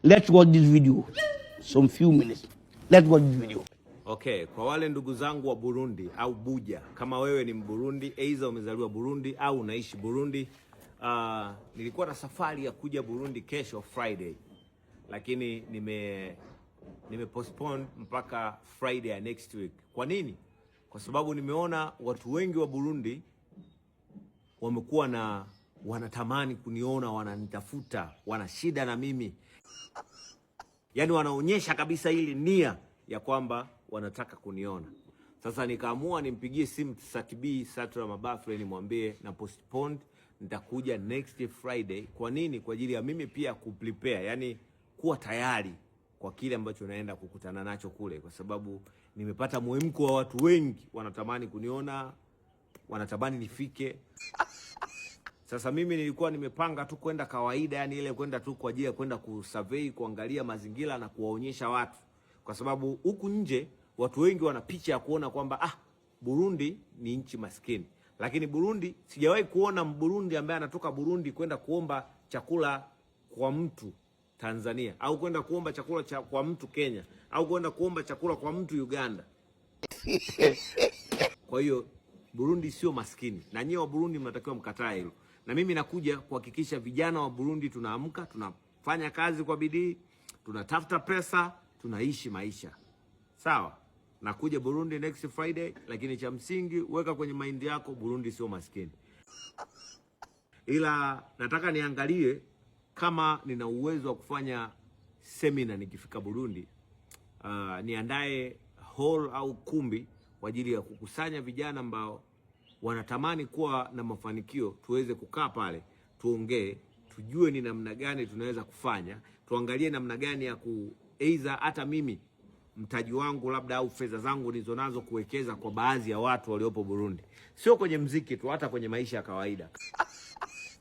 Let's watch this video. Some few minutes. Let's watch this video. Okay, kwa wale ndugu zangu wa Burundi au Buja, kama wewe ni Mburundi, aidha umezaliwa Burundi au unaishi Burundi, nilikuwa na safari ya kuja Burundi kesho Friday, lakini nime postpone mpaka Friday ya next week. Kwa nini? Kwa sababu nimeona watu wengi wa Burundi wamekuwa wanatamani kuniona, wananitafuta, wana shida na mimi. Yaani wanaonyesha kabisa ili nia ya kwamba wanataka kuniona. Sasa nikaamua nimpigie simu Satibi Satra Mabafre nimwambie na postpone, nitakuja next Friday. Kwa nini? Kwa ajili ya mimi pia kuprepare, yani kuwa tayari kwa kile ambacho naenda kukutana nacho kule, kwa sababu nimepata muhemko wa watu wengi wanatamani kuniona, wanatamani nifike. Sasa mimi nilikuwa nimepanga tu kwenda kawaida, yani ile kwenda tu kwa ajili ya kwenda kusurvey, kuangalia mazingira na kuwaonyesha watu. Kwa sababu huku nje watu wengi wana picha ya kuona kwamba Burundi ni nchi maskini. Lakini Burundi, sijawahi kuona Mburundi ambaye anatoka Burundi kwenda kuomba chakula kwa mtu Tanzania, au kwenda kuomba chakula kwa mtu Kenya, au kwenda kuomba chakula kwa mtu Uganda. Kwa hiyo Burundi sio maskini, na nyie wa Burundi mnatakiwa mkataa hilo. Na mimi nakuja kuhakikisha vijana wa Burundi tunaamka, tunafanya kazi kwa bidii, tunatafuta pesa, tunaishi maisha. Sawa? Nakuja Burundi next Friday, lakini cha msingi weka kwenye mind yako, Burundi sio maskini. Ila nataka niangalie kama nina uwezo wa kufanya seminar nikifika Burundi. Niandae hall au kumbi kwa ajili ya kukusanya vijana ambao wanatamani kuwa na mafanikio, tuweze kukaa pale, tuongee, tujue ni namna gani tunaweza kufanya, tuangalie namna gani ya kueiza hata mimi mtaji wangu labda au fedha zangu nilizonazo kuwekeza kwa baadhi ya watu waliopo Burundi. Sio kwenye mziki tu, hata kwenye maisha ya kawaida.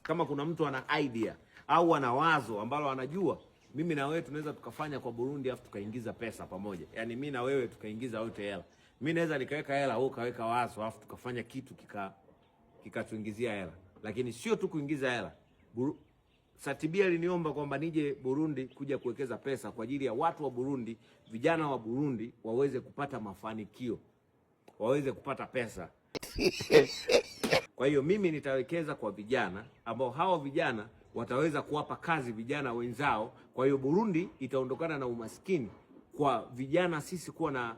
Kama kuna mtu ana idea au ana wazo ambalo anajua mimi na wewe tunaweza tukafanya kwa Burundi afu tukaingiza pesa pamoja. Yaani mimi na wewe tukaingiza wote hela. Mimi naweza nikaweka hela, wewe kaweka wazo, afu tukafanya kitu kikatuingizia hela. Lakini sio tu kuingiza hela. Satibi aliniomba kwamba nije Burundi kuja kuwekeza pesa kwa ajili ya watu wa Burundi, vijana wa Burundi waweze kupata mafanikio, waweze kupata pesa. Kwa hiyo mimi nitawekeza kwa vijana ambao hao vijana wataweza kuwapa kazi vijana wenzao. Kwa hiyo Burundi itaondokana na umaskini kwa vijana sisi kuwa na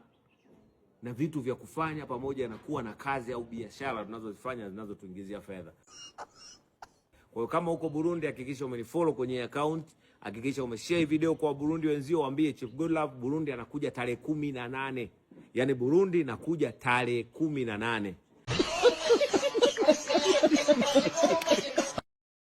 vitu vya kufanya pamoja na kuwa na kazi au biashara tunazozifanya zinazotuingizia fedha. Kwa hiyo kama uko Burundi, hakikisha umenifollow kwenye account, hakikisha umeshare video kwa Burundi wenzio, waambie Chief Godlove Burundi anakuja tarehe 18. Yaani Burundi nakuja tarehe 18.